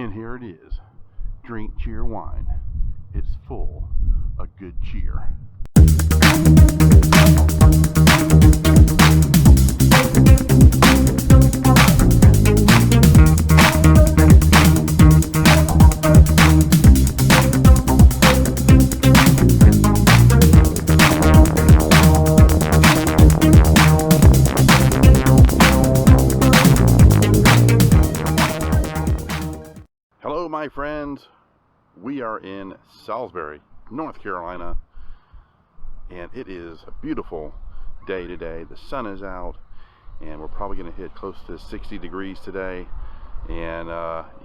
And here it is. Drink Cheerwine. It's full of good cheer. Hello, my friends. We are in Salisbury, North Carolina, and it is a beautiful day today. The sun is out, and we're probably going to hit close to 60 degrees today. And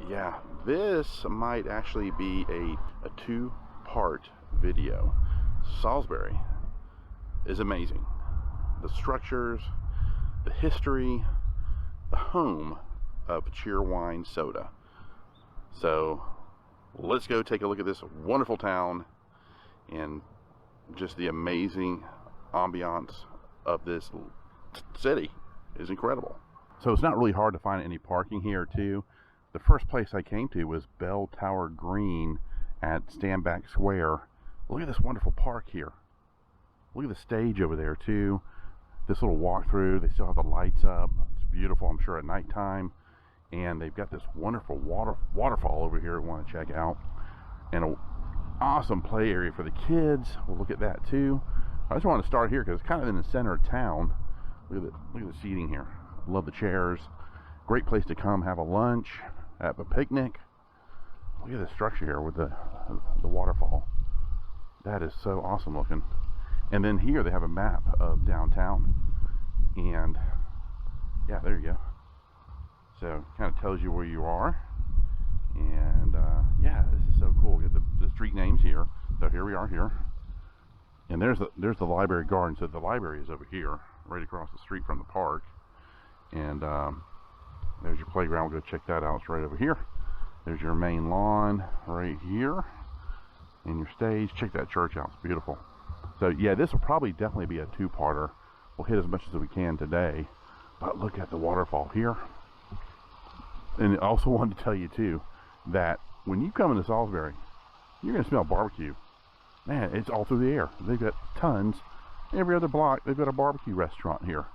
yeah, this might actually be a two-part video. Salisbury is amazing. The structures, the history, the home of Cheerwine soda. So let's go take a look at this wonderful town and just the amazing ambiance of this city is incredible. So it's not really hard to find any parking here too. The first place I came to was Bell Tower Green at Standback Square. Look at this wonderful park here. Look at the stage over there too. This little walkthrough, they still have the lights up. It's beautiful, I'm sure, at nighttime. And they've got this wonderful waterfall over here we want to check out, and an awesome play area for the kids. We'll look at that too. I just want to start here because it's kind of in the center of town. Look at the seating here. Love the chairs. Great place to come have a lunch, have a picnic. Look at the structure here with the waterfall. That is so awesome looking. And then here they have a map of downtown, and yeah, there you go. So it kind of tells you where you are, and yeah, this is so cool. We got the street names here. So here we are here, and there's the library garden. So the library is over here, right across the street from the park, and there's your playground. We'll go check that out. It's right over here. There's your main lawn right here, and your stage. Check that church out. It's beautiful. So yeah, this will probably definitely be a two-parter. We'll hit as much as we can today, but look at the waterfall here. And I also wanted to tell you too that when you come into Salisbury, you're going to smell barbecue. Man, it's all through the air. They've got tons. Every other block, they've got a barbecue restaurant here,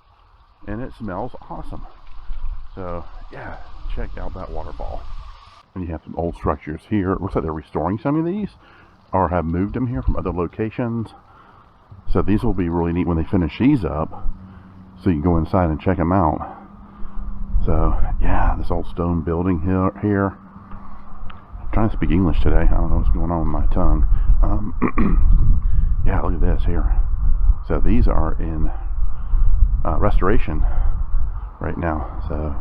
and it smells awesome. So yeah, check out that waterfall. And you have some old structures here. It looks like they're restoring some of these, or have moved them here from other locations. So these will be really neat when they finish these up, so you can go inside and check them out. So yeah, this old stone building here. I'm trying to speak English today. I don't know what's going on with my tongue. Yeah, look at this here. So these are in restoration right now. So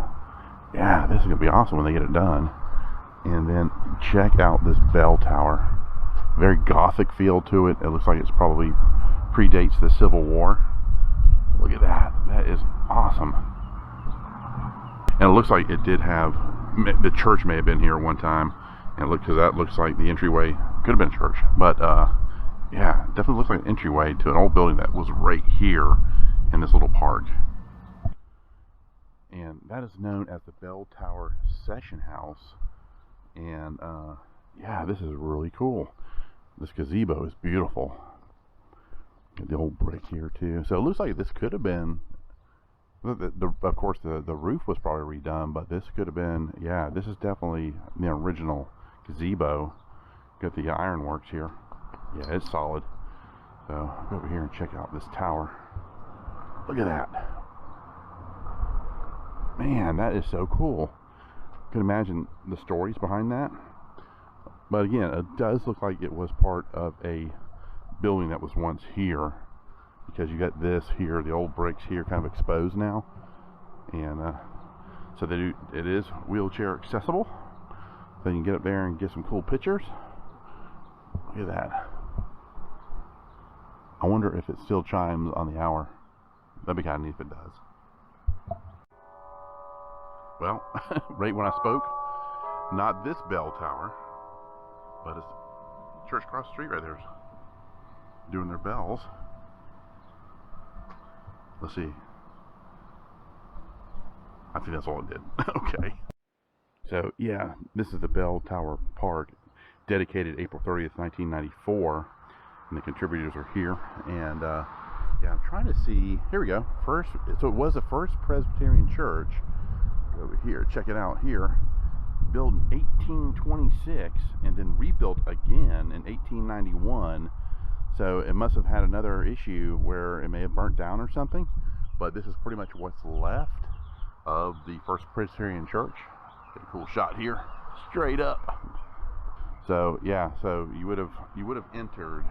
yeah, this is gonna be awesome when they get it done. And then check out this bell tower. Very gothic feel to it. It looks like it's probably predates the Civil War. Look at that. That is awesome. And it looks like it did have, the church may have been here one time, and look, because that looks like the entryway could have been a church, but yeah, definitely looks like an entryway to an old building that was right here in this little park. And that is known as the Bell Tower Session House. And yeah, this is really cool. This gazebo is beautiful. Got the old brick here too. So it looks like this could have been, of course the roof was probably redone, but this could have been, yeah, this is definitely the original gazebo. Got the ironworks here. Yeah, it's solid. So I'll go over here and check out this tower. Look at that. Man, that is so cool. You can imagine the stories behind that. But again, it does look like it was part of a building that was once here, because you got this here, the old bricks here kind of exposed now, and so it is wheelchair accessible, so you can get up there and get some cool pictures. Look at that. I wonder if it still chimes on the hour. That'd be kind of neat if it does. Well, right when I spoke, not this bell tower, but it's church across the street right there doing their bells. Let's see. I think that's all it did. Okay. So yeah, this is the Bell Tower Park, dedicated April 30th, 1994, and the contributors are here. And yeah, I'm trying to see. Here we go. First, so it was the first Presbyterian church. Over here, check it out here. Built in 1826 and then rebuilt again in 1891. So it must have had another issue where it may have burnt down or something. But this is pretty much what's left of the first Presbyterian church. Get a cool shot here, straight up. So yeah, so you would have entered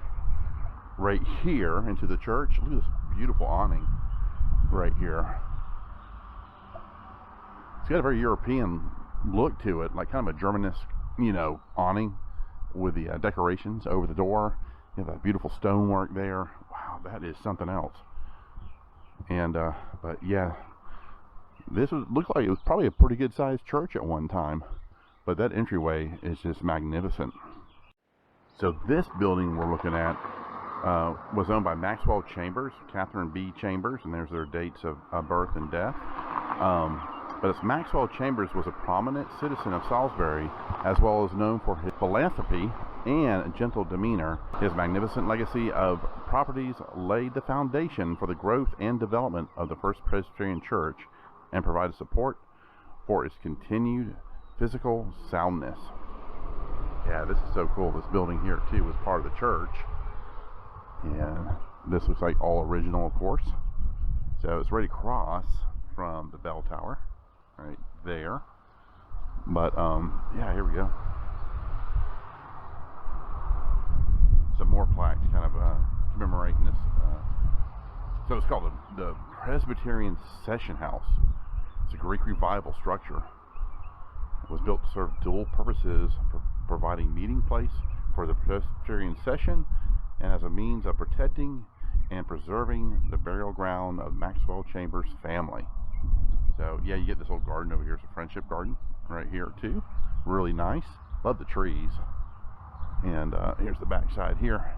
right here into the church. Look at this beautiful awning right here. It's got a very European look to it, like kind of a Germanesque, you know, awning with the decorations over the door. You have that beautiful stonework there. Wow, that is something else. And but yeah, looked like it was probably a pretty good sized church at one time. But that entryway is just magnificent. So this building we're looking at was owned by Maxwell Chambers, Catherine B. Chambers, and there's their dates of birth and death. But as Maxwell Chambers was a prominent citizen of Salisbury, as well as known for his philanthropy and gentle demeanor, his magnificent legacy of properties laid the foundation for the growth and development of the First Presbyterian Church and provided support for its continued physical soundness. Yeah, this is so cool. This building here too was part of the church, and this looks like all original, of course. So it's right across from the bell tower right there. But yeah, here we go. Some more plaques kind of commemorating this. So it's called the Presbyterian Session House. It's a Greek revival structure. It was built to serve dual purposes, providing meeting place for the Presbyterian session and as a means of protecting and preserving the burial ground of Maxwell Chambers' family. So yeah, you get this little garden over here. It's a friendship garden right here too. Really nice. Love the trees. And here's the back side here.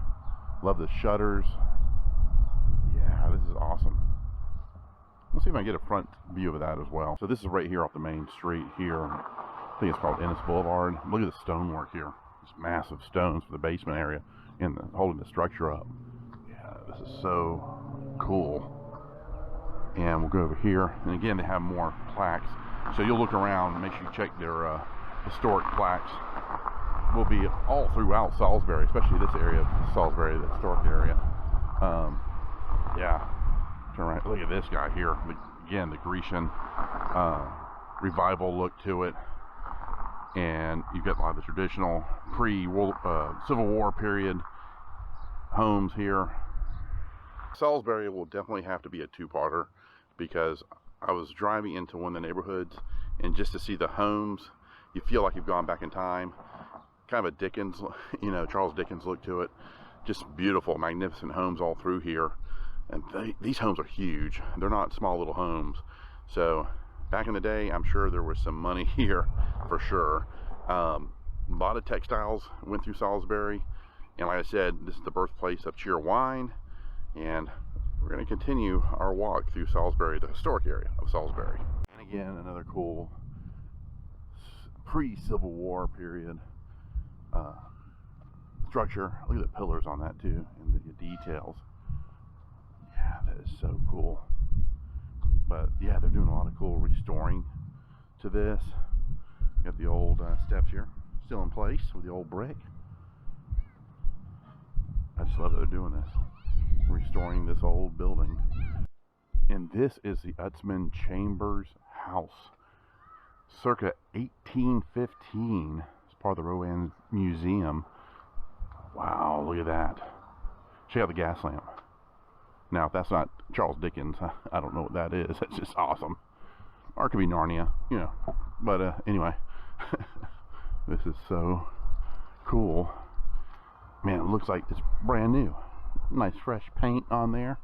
Love the shutters. Yeah, this is awesome. Let's see if I can get a front view of that as well. So this is right here off the main street here. I think it's called Ennis Boulevard. Look at the stonework here. These massive stones for the basement area and holding the structure up. Yeah, this is so cool. And we'll go over here. And again, they have more plaques. So you'll look around and make sure you check their historic plaques. Will be all throughout Salisbury, especially this area of Salisbury, the historic area. Yeah, turn around. Look at this guy here. Again, the Grecian revival look to it, and you've got a lot of the traditional pre-Civil War period homes here. Salisbury will definitely have to be a two-parter, because I was driving into one of the neighborhoods, and just to see the homes, you feel like you've gone back in time. Kind of a Dickens, you know, Charles Dickens look to it. Just beautiful, magnificent homes all through here. And these homes are huge. They're not small little homes. So back in the day, I'm sure there was some money here for sure. A lot of textiles went through Salisbury. And like I said, this is the birthplace of Cheerwine. And we're going to continue our walk through Salisbury, the historic area of Salisbury. And again, another cool pre-Civil War period structure. Look at the pillars on that too, and the details. Yeah, that is so cool. But yeah, they're doing a lot of cool restoring to this. Got the old steps here still in place with the old brick. I just love that they're doing this, restoring this old building. And this is the Utzman Chambers house, circa 1815. Part of the Rowan Museum. Wow, look at that. Check out the gas lamp. Now, if that's not Charles Dickens, I don't know what that is. That's just awesome. Or it could be Narnia, you know. But anyway, this is so cool. Man, it looks like it's brand new. Nice fresh paint on there.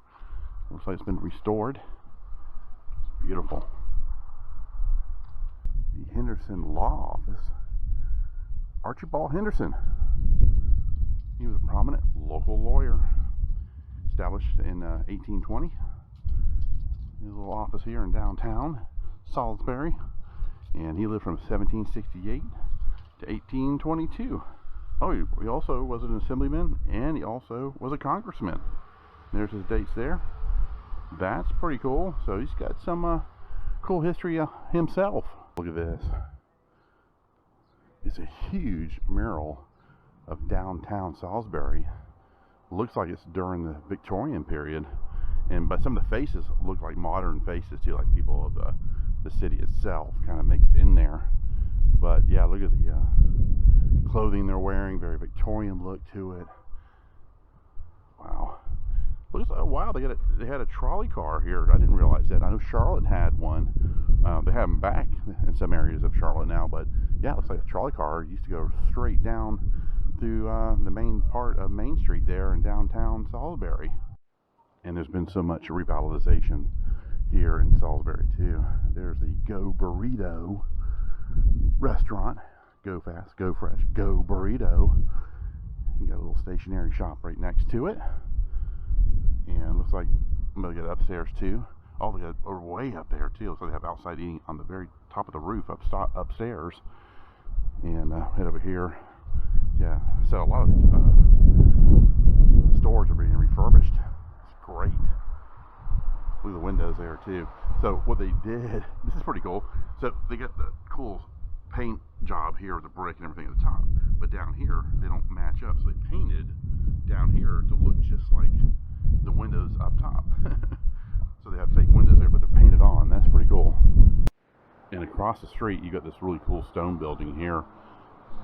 Looks like it's been restored. It's beautiful. The Henderson Law Office. Archibald Henderson. He was a prominent local lawyer, established in 1820. His little office here in downtown Salisbury, And he lived from 1768 to 1822. Oh, he also was an assemblyman, and he also was a congressman. There's his dates there. That's pretty cool. So he's got some cool history himself. Look at this. It's a huge mural of downtown Salisbury. Looks like it's during the Victorian period, but some of the faces look like modern faces too, like people of the city itself, kind of mixed in there. But yeah, look at the clothing they're wearing, very Victorian look to it. Wow. Looks like, wow, they had a trolley car here. I didn't realize that. I know Charlotte had one. They have them back in some areas of Charlotte now, but yeah, it looks like a trolley car used to go straight down through the main part of Main Street there in downtown Salisbury. And there's been so much revitalization here in Salisbury too. There's the Go Burrito restaurant. Go fast, go fresh, go burrito. You got a little stationery shop right next to it. And looks like I'm gonna get upstairs too. Oh, they got way up there too. Looks like they have outside eating on the very top of the roof upstairs. And head over here. Yeah, so a lot of these stores are being refurbished. It's great. Look at the windows there too. So what they did, this is pretty cool. So they got the cool paint job here with the brick and everything at the top, but down here they don't match up. So they painted down here to look just like the windows up top. So they have fake windows there, but they're painted on. That's pretty cool. And across the street you got this really cool stone building here.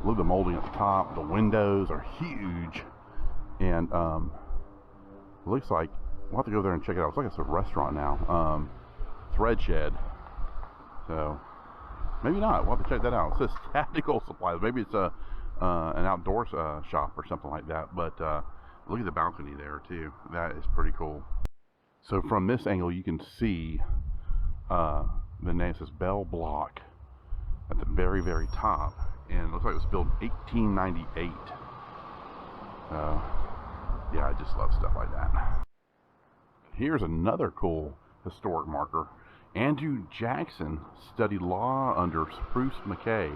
Look at the molding at the top. The windows are huge, and it looks like we'll have to go there and check it out. It's like it's a restaurant now. Thread Shed. So maybe not. We'll have to check that out. It says tactical supplies. Maybe it's an outdoors shop or something like that. But look at the balcony there too. That is pretty cool. So from this angle you can see the name says Bell Block at the very, very top. And it looks like it was built in 1898. Yeah, I just love stuff like that. Here's another cool historic marker. Andrew Jackson studied law under Spruce McKay,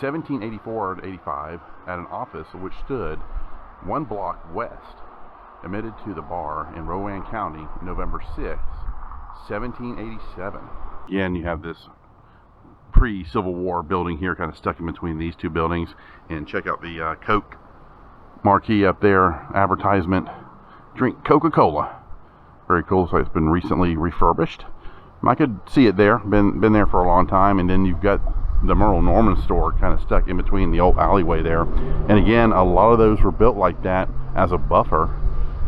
1784 to 85, at an office which stood one block west, admitted to the bar in Rowan County, November 6, 1787. Again, you have this pre-Civil War building here, kind of stuck in between these two buildings. And check out the Coke marquee up there, advertisement. Drink Coca-Cola. Very cool. So it's been recently refurbished. I could see it there. Been there for a long time. And then you've got the Merle Norman store kind of stuck in between the old alleyway there. And again, a lot of those were built like that as a buffer,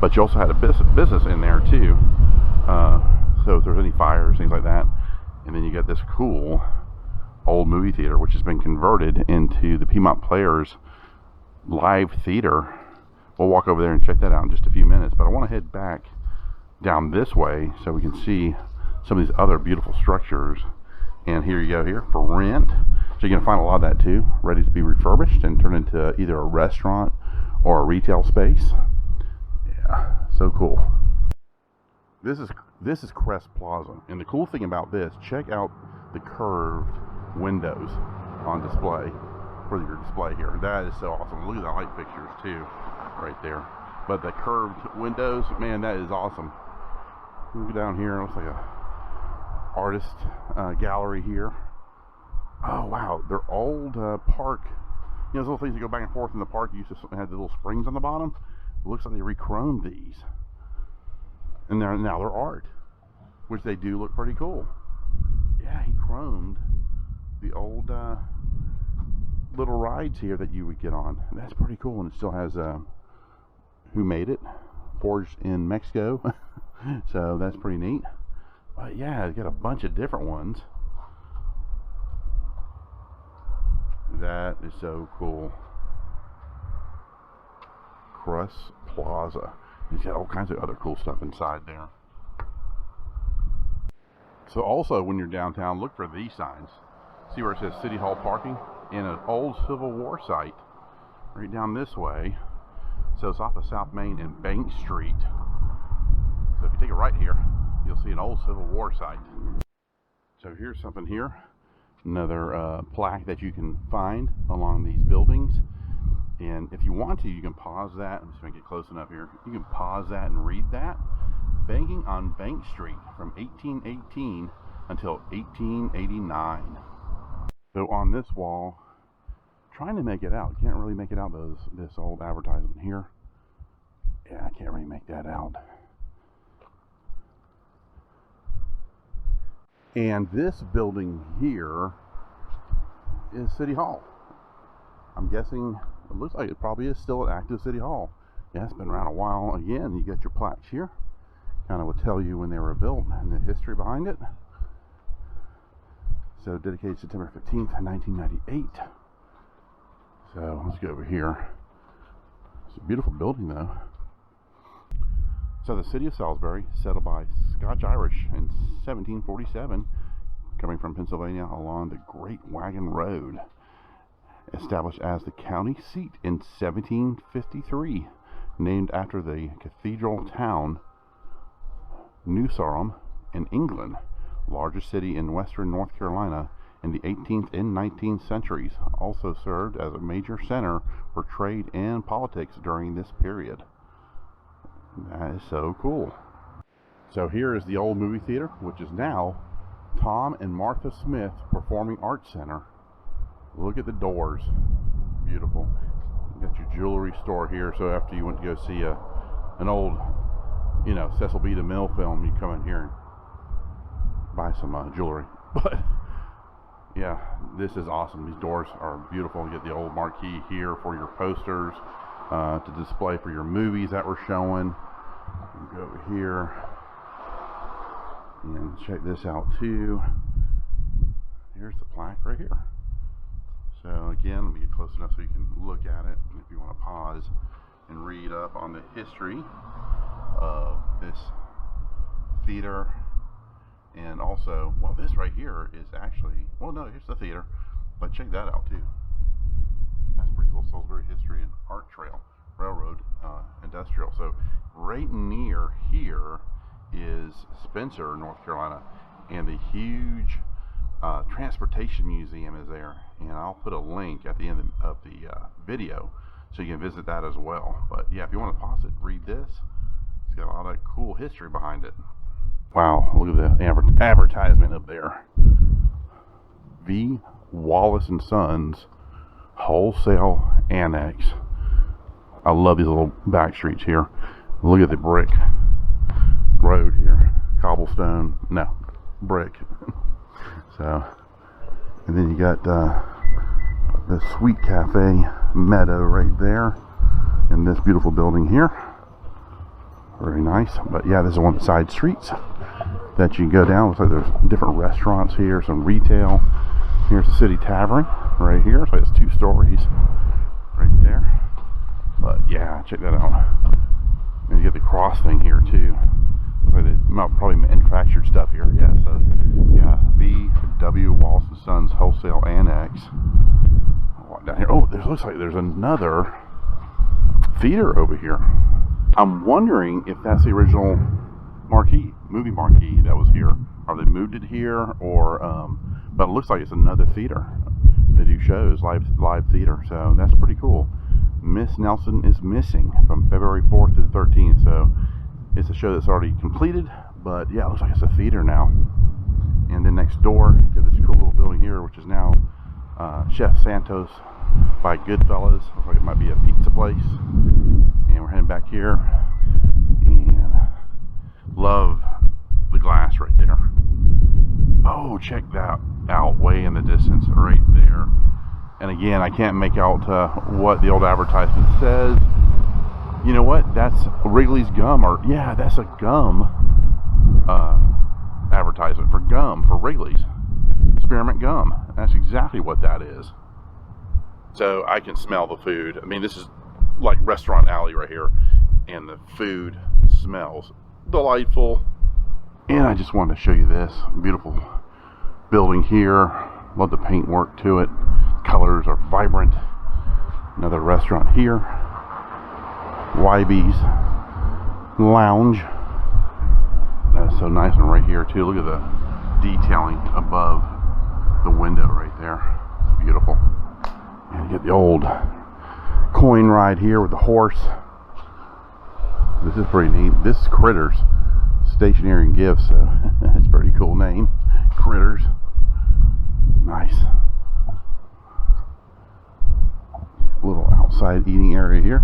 but you also had a business in there too. So if there's any fires, things like that. And then you got this cool old movie theater, which has been converted into the Piedmont Players live theater. We'll walk over there and check that out in just a few minutes, but I want to head back down this way so we can see some of these other beautiful structures. And here you go, here for rent. So you're gonna find a lot of that too, ready to be refurbished and turned into either a restaurant or a retail space. Yeah, so cool. This is Crest Plaza, and the cool thing about this, check out the curved windows on display for your display here. That is so awesome. Look at the light fixtures too, right there. But the curved windows, man, that is awesome. Look down here, it looks like a artist gallery here. Oh wow, they're old park. You know those little things that go back and forth in the park. You used to have the little springs on the bottom. It looks like they re-chromed these, and now they're art, which they do look pretty cool. Yeah, he chromed the old little rides here that you would get on. That's pretty cool, and it still has who made it, forged in Mexico. So that's pretty neat. But yeah, it's got a bunch of different ones. That is so cool. Crest Plaza. He's got all kinds of other cool stuff inside there. So also when you're downtown, look for these signs. See where it says City Hall parking? In an old Civil War site right down this way. So it's off of South Main and Bank Street. So if you take a right here, you'll see an old Civil War site. So here's something here. Another plaque that you can find along these buildings. And if you want to, you can pause that. I'm just going to get close enough here. You can pause that and read that. Banking on Bank Street from 1818 until 1889. So on this wall, trying to make it out. Can't really make it out, this old advertisement here. Yeah, I can't really make that out. And this building here is City Hall. I'm guessing it looks like it probably is still an active City Hall. Yeah, it's been around a while. Again, you got your plaques here. Kind of will tell you when they were built and the history behind it. So dedicated September 15th, 1998. So let's go over here. It's a beautiful building though. So the city of Salisbury, settled by Scotch-Irish in 1747, coming from Pennsylvania along the Great Wagon Road. Established as the county seat in 1753, named after the cathedral town New Salem in England, largest city in western North Carolina in the 18th and 19th centuries. Also served as a major center for trade and politics during this period. That is so cool. So here is the old movie theater, which is now Tom and Martha Smith Performing Arts Center. Look at the doors. Beautiful. You got your jewelry store here, so after you went to go see an old, you know, Cecil B. DeMille film, you come in here and buy some jewelry. But yeah, this is awesome. These doors are beautiful. You get the old marquee here for your posters to display for your movies that we're showing. You go over here and check this out too. Here's the plaque right here. So again, let me get close enough so you can look at it. And if you want to pause and read up on the history of this theater. And also, well, this right here is actually, well, no, here's the theater, but check that out too. That's pretty cool. Salisbury History and Art Trail, Railroad, Industrial. So right near here is Spencer, North Carolina, and the huge Transportation Museum is there. And I'll put a link at the end of the video so you can visit that as well. But yeah, if you want to pause it, read this. It's got a lot of cool history behind it. Wow, look at the advertisement up there. V. Wallace and Sons Wholesale Annex. I love these little back streets here. Look at the brick road here. Cobblestone, no, brick. So, and then you got the Sweet Cafe Meadow right there in this beautiful building here. Very nice. But yeah, this is one of the side streets that you can go down. Looks like there's different restaurants here, some retail. Here's the City Tavern right here. So it's 2 stories right there. But yeah, check that out. And you get the cross thing here too. Looks like they probably manufactured stuff here. Yeah, so yeah, V.W. Wallace and Sons Wholesale Annex. Walk down here. Oh, looks like there's another theater over here. I'm wondering if that's the original movie marquee that was here. Or they moved it here, or but it looks like it's another theater. They do shows, live theater, so that's pretty cool. Miss Nelson is Missing from February 4th to the 13th. So it's a show that's already completed, but yeah, it looks like it's a theater now. And then next door, you got this cool little building here, which is now Chef Santos by Goodfellas. Looks like it might be a pizza place. And we're heading back here, and love the glass right there. Oh, check that out way in the distance right there. And again, I can't make out what the old advertisement says. You know what? That's Wrigley's gum, or yeah, that's a gum advertisement for gum, for Wrigley's spearmint gum. That's exactly what that is. So I can smell the food. I mean, this is like Restaurant Alley right here, and the food smells delightful. And I just wanted to show you this beautiful building here. Love the paintwork to it. Colors are vibrant. Another restaurant here, YB's Lounge. That's so nice, and right here too, look at the detailing above the window right there. Beautiful. And you get the old coin ride here with the horse. This is pretty neat. This is Critters Stationery and Gifts, so that's a pretty cool name. Critters. Nice. Little outside eating area here.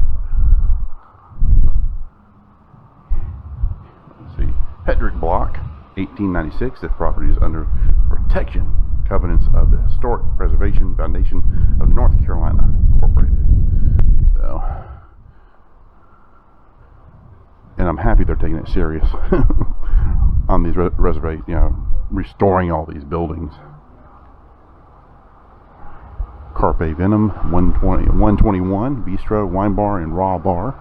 Let's see. Hedrick Block, 1896. This property is under protection covenants of the Historic Preservation Foundation of North Carolina, Incorporated. So, and I'm happy they're taking it serious on these reservations, you know, restoring all these buildings. Carpe Venom, 121 Bistro, Wine Bar, and Raw Bar.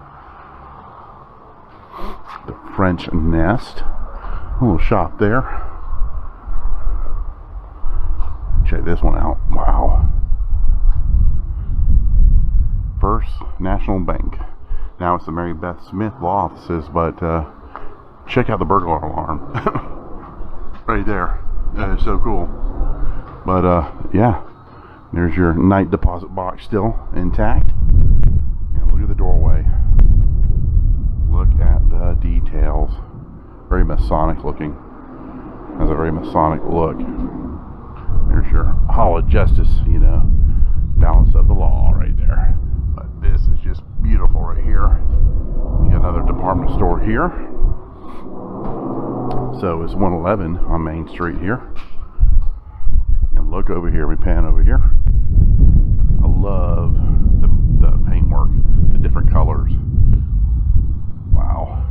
The French Nest, a little shop there. Check this one out. Wow. First National Bank. Now it's the Mary Beth Smith Law Offices, but check out the burglar alarm. Right there. That is so cool. But yeah, there's your night deposit box still intact. And look at the doorway. Look at the details. Very Masonic looking. Has a very Masonic look. There's your Hall of Justice, you know, balance of the law right there. But this is just beautiful right here. You got another department store here. So it's 111 on Main Street here. And look over here, we pan over here. I love the paintwork, the different colors. Wow.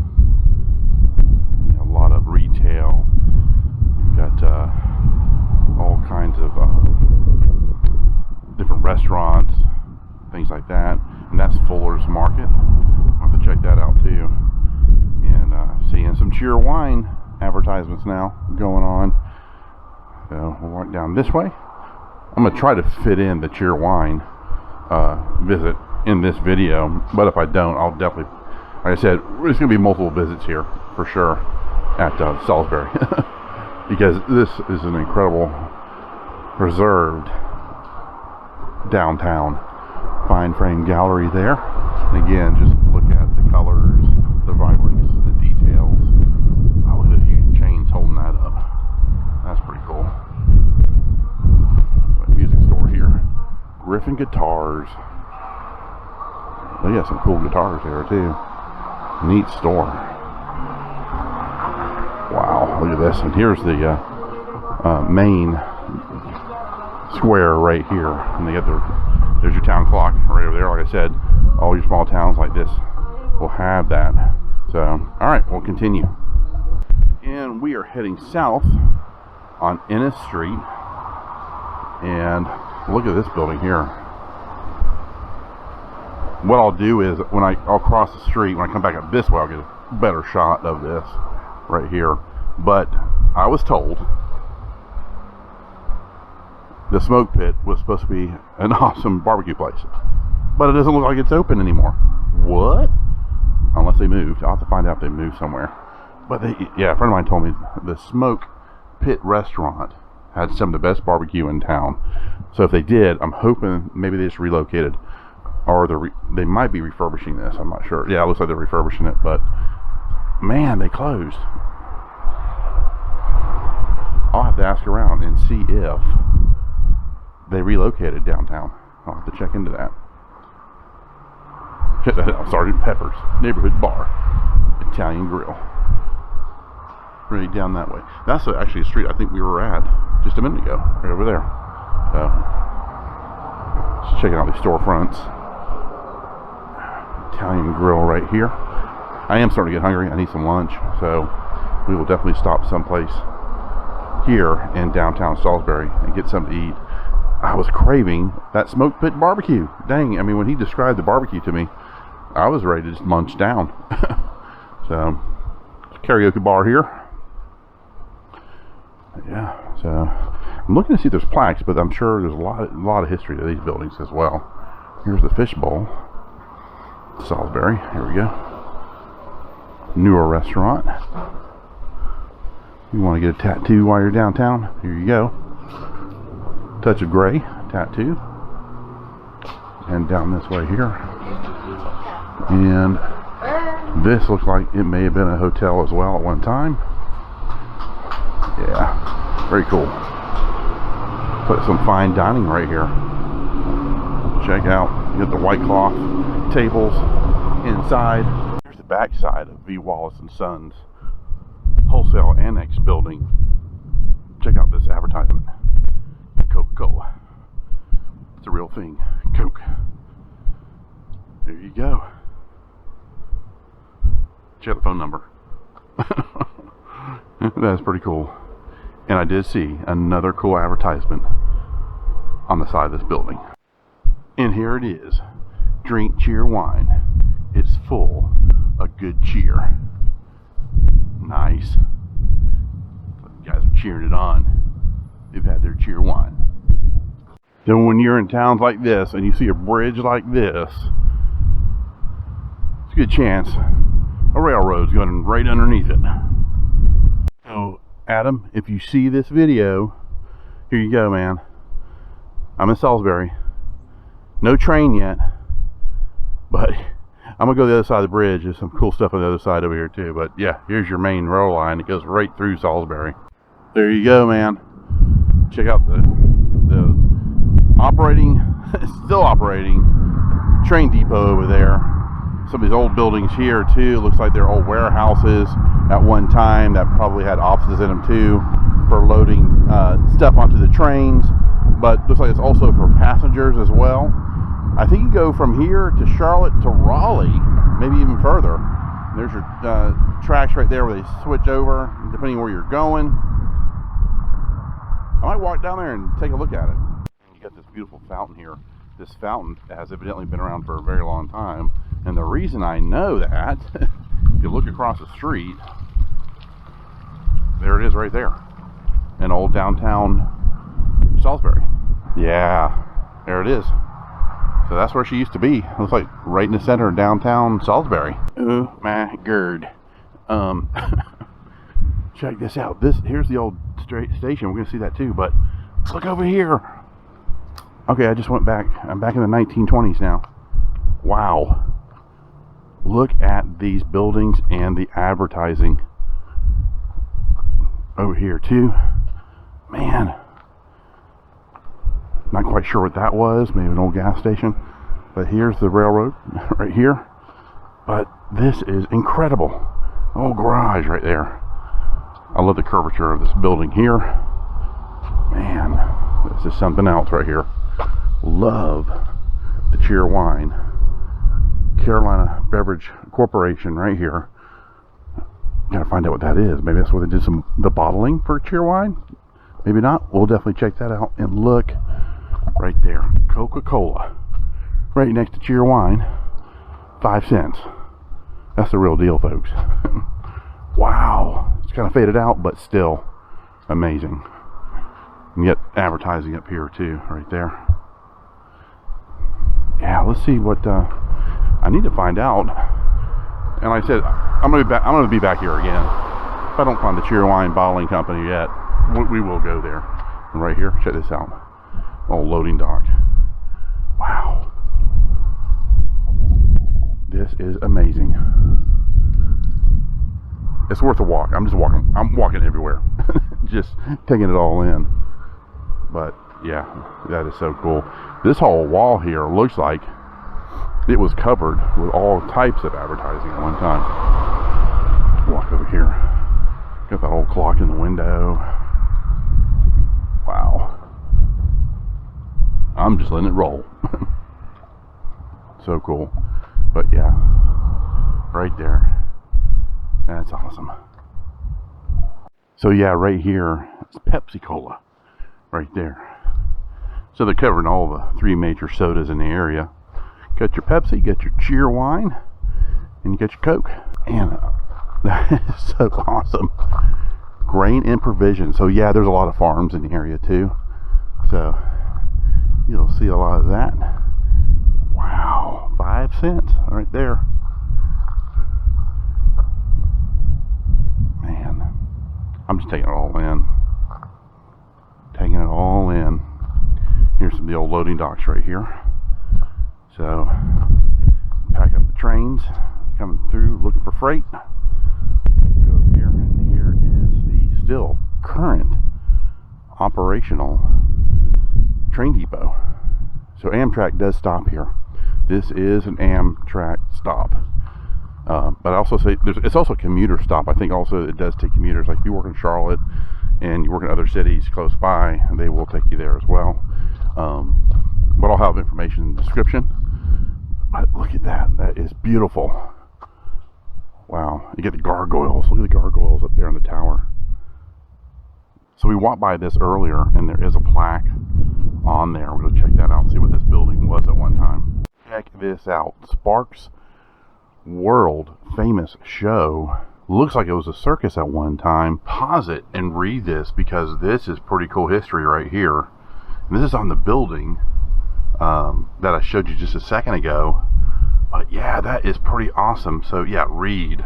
A lot of retail. You've got all kinds of different restaurants, things like that. And that's Fuller's Market. I'll have to check that out too. And seeing some Cheerwine advertisements now going on. So we'll walk down this way. I'm going to try to fit in the Cheerwine visit in this video, but if I don't, I'll definitely, like I said, there's going to be multiple visits here for sure at Salisbury. Because this is an incredible preserved downtown fine frame gallery there. And again, just look at the colors, the vibrance, the details. Oh, look at the huge chains holding that up. That's pretty cool. Music store here. Griffin Guitars. They got some cool guitars here too. Neat store. Wow, look at this. And here's the main square right here. And they got there's your town clock right over there. Like I said, all your small towns like this will have that. So, alright, we'll continue. And we are heading south on Ennis Street. And look at this building here. What I'll do is I'll cross the street, when I come back up this way, I'll get a better shot of this right here. But I was told the smoke pit was supposed to be an awesome barbecue place, but it doesn't look like it's open anymore. What? Unless they moved. I'll have to find out if they moved somewhere. But yeah, a friend of mine told me the smoke pit restaurant had some of the best barbecue in town. So if they did, I'm hoping maybe they just relocated, or they might be refurbishing this. I'm not sure. Yeah, it looks like they're refurbishing it, but man, they closed. I'll have to ask around and see if they relocated downtown. I'll have to check into that. Check that out. Sergeant Pepper's Neighborhood Bar, Italian Grill. Right down that way. That's actually a street I think we were at just a minute ago, right over there. So, just checking out these storefronts. Italian Grill right here. I am starting to get hungry. I need some lunch, so we will definitely stop someplace here in downtown Salisbury and get something to eat. I was craving that smoke pit barbecue. Dang, I mean, when he described the barbecue to me, I was ready to just munch down. So, karaoke bar here. Yeah, so I'm looking to see if there's plaques, but I'm sure there's a lot of history to these buildings as well. Here's the Fish Bowl, Salisbury. Here we go. Newer restaurant. You want to get a tattoo while you're downtown? Here you go. touch of gray tattoo. And down this way here. And this looks like it may have been a hotel as well at one time. Yeah, very cool. Put some fine dining right here. Check out, you got the white cloth tables inside. Here's the back side of V. Wallace & Sons Wholesale Annex building. Check out this advertisement. Coca-Cola. It's a real thing. Coke. There you go. Check the phone number. That's pretty cool. And I did see another cool advertisement on the side of this building. And here it is. Drink Cheerwine. It's full of good cheer. Nice. You guys are cheering it on. They've had their Cheerwine. Then when you're in towns like this and you see a bridge like this, it's a good chance a railroad's going right underneath it. So, Adam, if you see this video, here you go, man. I'm in Salisbury. No train yet, but I'm gonna go to the other side of the bridge. There's some cool stuff on the other side over here too. But yeah, here's your main rail line. It goes right through Salisbury. There you go, man. Check out the operating, still operating train depot over there. Some of these old buildings here too. Looks like they're old warehouses at one time that probably had offices in them too for loading stuff onto the trains. But looks like it's also for passengers as well. I think you go from here to Charlotte to Raleigh, maybe even further. There's your tracks right there where they switch over depending where you're going. I might walk down there and take a look at it. You got this beautiful fountain here. This fountain has evidently been around for a very long time. And the reason I know that, if you look across the street, there it is right there. In old downtown Salisbury. Yeah, there it is. So that's where she used to be. Looks like right in the center of downtown Salisbury. Oh my god. Check this out. Here's the old station. We're gonna see that too, but look over here. Okay, I just went back. I'm back in the 1920s now. Wow. Look at these buildings and the advertising over here too. Man. Not quite sure what that was. Maybe an old gas station. But here's the railroad right here. But this is incredible. Old garage right there. I love the curvature of this building here. Man, this is something else right here. Love the Cheerwine. Carolina Beverage Corporation right here. Gotta find out what that is. Maybe that's where they did the bottling for Cheerwine. Maybe not. We'll definitely check that out. And look right there, Coca-Cola, right next to Cheerwine. 5 cents. That's the real deal, folks. Wow, it's kind of faded out, but still amazing. And yet advertising up here too, right there. Yeah, let's see what I need to find out. And like I said, I'm gonna be back here again. If I don't find the Cheerwine bottling company yet, we will go there. And right here, check this out. Old loading dock. Wow. This is amazing. It's worth a walk. I'm walking everywhere. Just taking it all in. But yeah, that is so cool. This whole wall here looks like it was covered with all types of advertising at one time. Walk over here. Got that old clock in the window. Wow. I'm just letting it roll. So cool. But yeah, right there. That's awesome. So yeah, right here, it's Pepsi Cola. Right there. So they're covering all the 3 major sodas in the area. Got your Pepsi, got your Cheerwine, and you got your Coke. And that is so awesome. Grain and provision. So yeah, there's a lot of farms in the area too. So you'll see a lot of that. Wow, 5 cents right there. Man, I'm just taking it all in. Taking it all in. the old loading docks right here. So pack up the trains coming through looking for freight. Go over here, and here is the still current operational train depot. So Amtrak does stop here. This is an Amtrak stop. But I also say it's also a commuter stop. I think also it does take commuters. Like if you work in Charlotte and you work in other cities close by, they will take you there as well. But I'll have information in the description. But look at that. That is beautiful. Wow. You get the gargoyles. Look at the gargoyles up there on the tower. So we walked by this earlier, and there is a plaque on there. We're going to check that out and see what this building was at one time. Check this out. Sparks World Famous Show. Looks like it was a circus at one time. Pause it and read this, because this is pretty cool history right here. And this is on the building that I showed you just a second ago. But yeah, that is pretty awesome. So yeah, read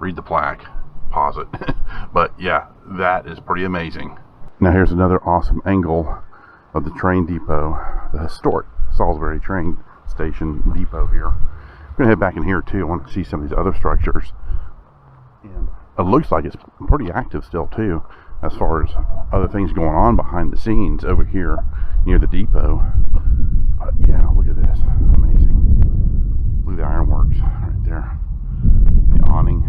the plaque. Pause it. But yeah, that is pretty amazing. Now here's another awesome angle of the train depot, the historic Salisbury train station depot here. I'm gonna head back in here too. I want to see some of these other structures. And it looks like it's pretty active still too, as far as other things going on behind the scenes over here near the depot. But yeah, look at this. Amazing. Look at the ironworks right there. The awning.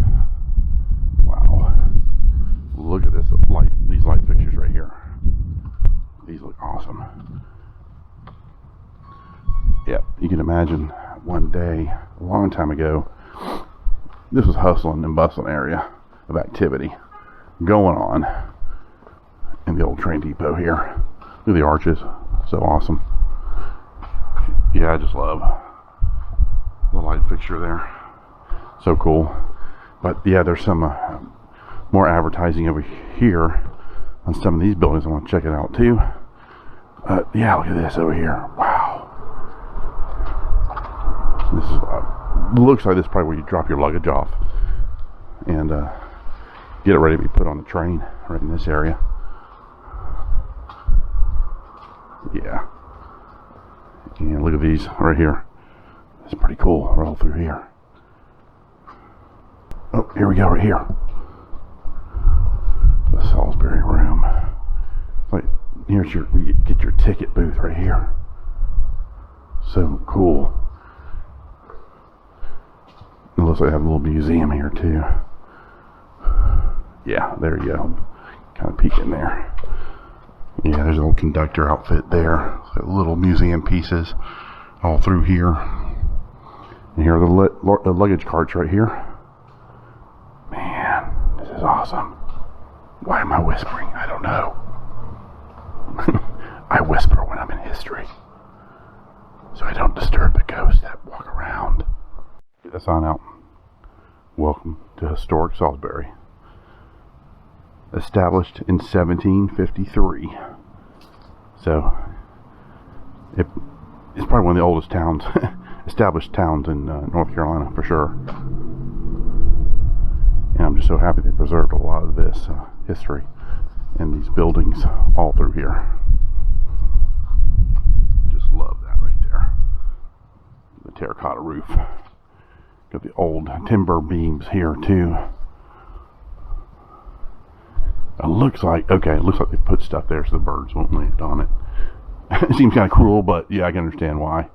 Wow. Look at this light, these light fixtures right here. These look awesome. Yep, you can imagine one day, a long time ago, this was hustling and bustling area of activity going on in the old train depot here. Look at the arches, so awesome. Yeah, I just love the light fixture there. So cool. But yeah, there's some more advertising over here on some of these buildings. I want to check it out too. Yeah, look at this over here. Wow. This is looks like this is probably where you drop your luggage off and get it ready to be put on the train right in this area. Yeah. And look at these right here. It's pretty cool. Roll through here. Oh, here we go, right here. The Salisbury room. Like, here's you get your ticket booth right here. So cool. It looks like they have a little museum here too. Yeah, there you go. Kind of peek in there. Yeah, there's an old conductor outfit there. So little museum pieces all through here. And here are the luggage carts right here. Man, this is awesome. Why am I whispering? I don't know. I whisper when I'm in history, so I don't disturb the ghosts that walk around. Get that sign out. Welcome to historic Salisbury. Established in 1753. So, it's probably one of the oldest towns, established towns in North Carolina for sure. And I'm just so happy they preserved a lot of this history and these buildings all through here. Just love that right there. The terracotta roof. Got the old timber beams here too. It looks like they put stuff there so the birds won't land on it. It seems kind of cruel, but yeah, I can understand why.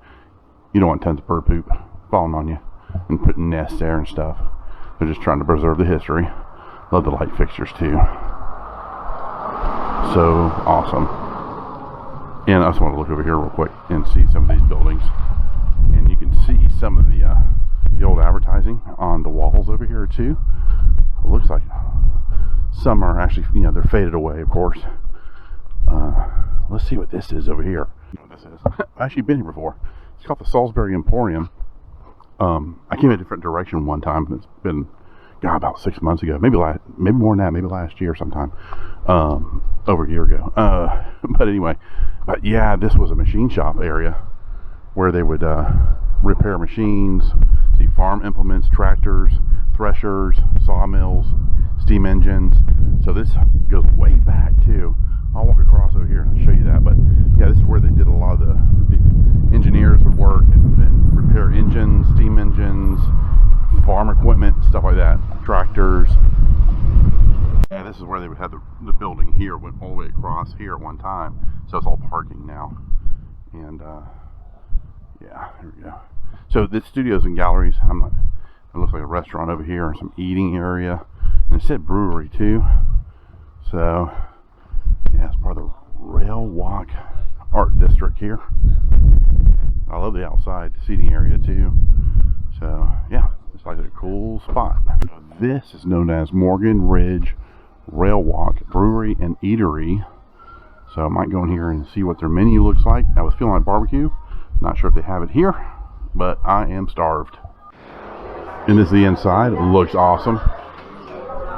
You don't want tons of bird poop falling on you and putting nests there and stuff. They're just trying to preserve the history. Love the light fixtures too. So awesome. And I just want to look over here real quick and see some of these buildings. And you can see some of the old advertising on the walls over here too. It looks like some are actually, they're faded away, of course. Let's see what this is over here. You know what this is? I've actually been here before. It's called the Salisbury Emporium. I came a different direction one time. It's been about 6 months ago, maybe more than that, maybe last year sometime, over a year ago. But anyway, yeah, this was a machine shop area where they would repair machines, see farm implements, tractors, threshers, sawmills, steam engines. So this goes way back too. I'll walk across over here and show you that. But yeah, this is where they did a lot of the engineers would work and repair engines, steam engines, farm equipment, stuff like that, tractors. Yeah, this is where they would have the building here, went all the way across here at one time. So it's all parking now. And yeah, here we go. So the studios and galleries, it looks like a restaurant over here, some eating area. And it said brewery too. So yeah, it's part of the Rail Walk Art District here. I love the outside seating area too. So yeah, it's like a cool spot. This is known as Morgan Ridge Rail Walk Brewery and Eatery. So I might go in here and see what their menu looks like. I was feeling like barbecue. Not sure if they have it here, but I am starved. And this is the inside. It looks awesome.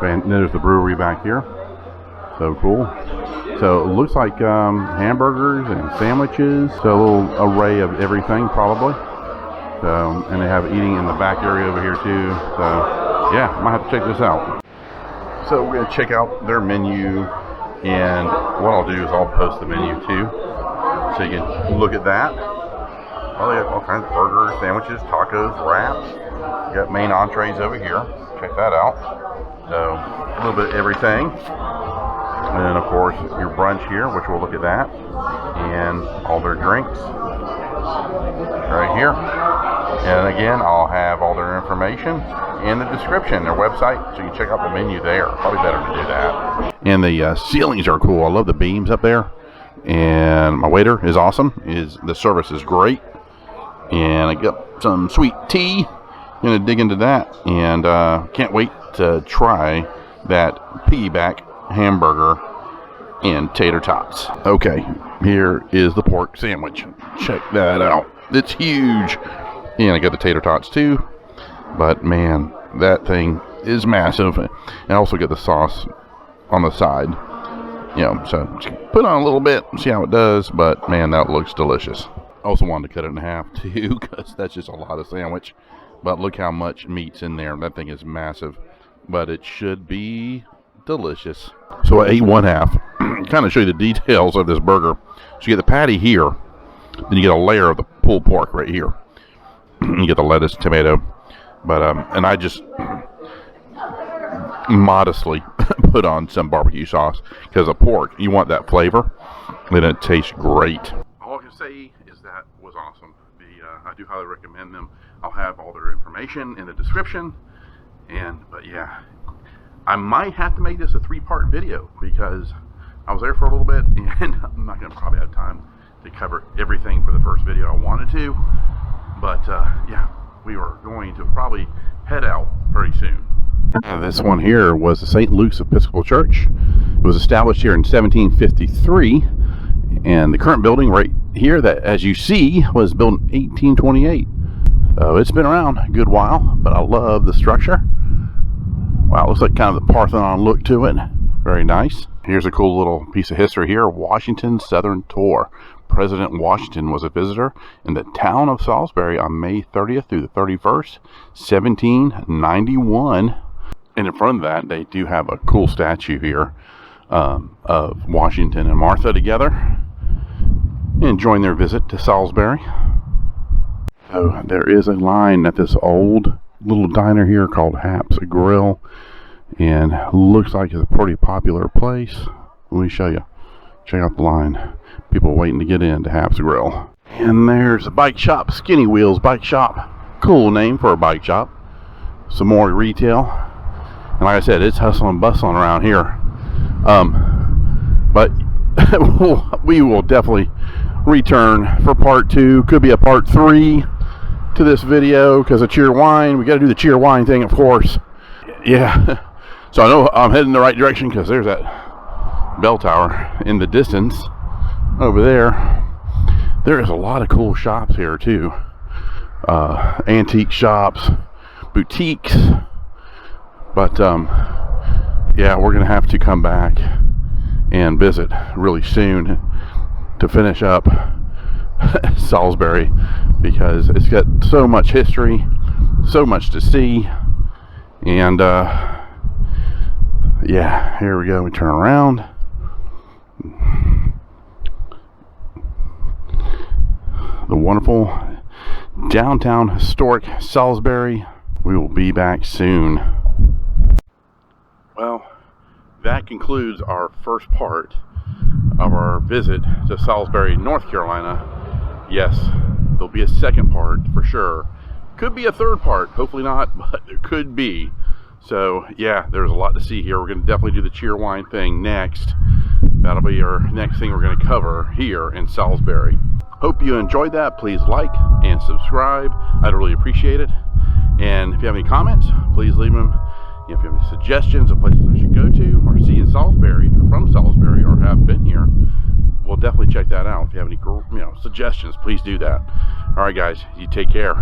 And there's the brewery back here. So cool. So it looks like hamburgers and sandwiches. So a little array of everything probably. So, and they have eating in the back area over here too. So yeah, might have to check this out. So we're gonna check out their menu, and what I'll do is I'll post the menu too, so you can look at that. Well, they got all kinds of burgers, sandwiches, tacos, wraps. You got main entrees over here. Check that out. So a little bit of everything. And then of course your brunch here, which we'll look at that, and all their drinks right here. And again, I'll have all their information in the description, their website, so you can check out the menu there. Probably better to do that. And the ceilings are cool. I love the beams up there. And my waiter is awesome. The service is great. And I got some sweet tea. I'm gonna dig into that, and can't wait to try that piggyback hamburger and tater tots. Okay, here is the pork sandwich. Check that out. It's huge. And I got the tater tots too. But man, that thing is massive. And I also get the sauce on the side. You know, so put on a little bit, see how it does. But man, that looks delicious. I also wanted to cut it in half too, because that's just a lot of sandwich. But look how much meat's in there. That thing is massive. But it should be delicious. So I ate one half. Kind of show you the details of this burger. So you get the patty here. Then you get a layer of the pulled pork right here. You get the lettuce, tomato. But and I just modestly put on some barbecue sauce, because the pork, you want that flavor, and it tastes great. All I can say is that was awesome. I do highly recommend them. I'll have all their information in the description. But yeah, I might have to make this a 3-part video, because I was there for a little bit, and I'm not going to probably have time to cover everything for the first video I wanted to. But yeah, we are going to probably head out pretty soon. This one here was the St. Luke's Episcopal Church. It was established here in 1753, and the current building right here, that as you see, was built in 1828. So it's been around a good while, but I love the structure. Wow, it looks like kind of the Parthenon look to it. Very nice. Here's a cool little piece of history here. Washington Southern Tour. President Washington was a visitor in the town of Salisbury on May 30th through the 31st, 1791. And in front of that, they do have a cool statue here of Washington and Martha together, enjoying their visit to Salisbury. So there is a line at this old little diner here called Hap's Grill, and looks like it's a pretty popular place. Let me show you. Check out the line. People waiting to get in to Hap's Grill. And there's a bike shop, Skinny Wheels Bike Shop. Cool name for a bike shop. Some more retail. And like I said, it's hustling and bustling around here. But we will definitely return for part 2. Could be a part 3 to this video, because of Cheerwine. We got to do the Cheerwine thing, of course. Yeah. So I know I'm heading in the right direction, because there's that bell tower in the distance over there. There is a lot of cool shops here too. Antique shops, boutiques. But yeah, we're gonna have to come back and visit really soon to finish up Salisbury, because it's got so much history, so much to see. And yeah, here we go. We turn around. the wonderful downtown historic Salisbury. We will be back soon. Well, that concludes our first part of our visit to Salisbury, North Carolina. Yes, there'll be a second part for sure. Could be a third part, hopefully not, but there could be. So yeah, there's a lot to see here. We're going to definitely do the Cheerwine thing next. That'll be our next thing we're going to cover here in Salisbury. Hope you enjoyed that. Please like and subscribe. I'd really appreciate it. And if you have any comments, please leave them. If you have any suggestions of places I should go to or see in Salisbury, or from Salisbury, or have been here, we'll definitely check that out. If you have any suggestions, please do that. All right, guys, you take care.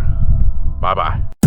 Bye-bye.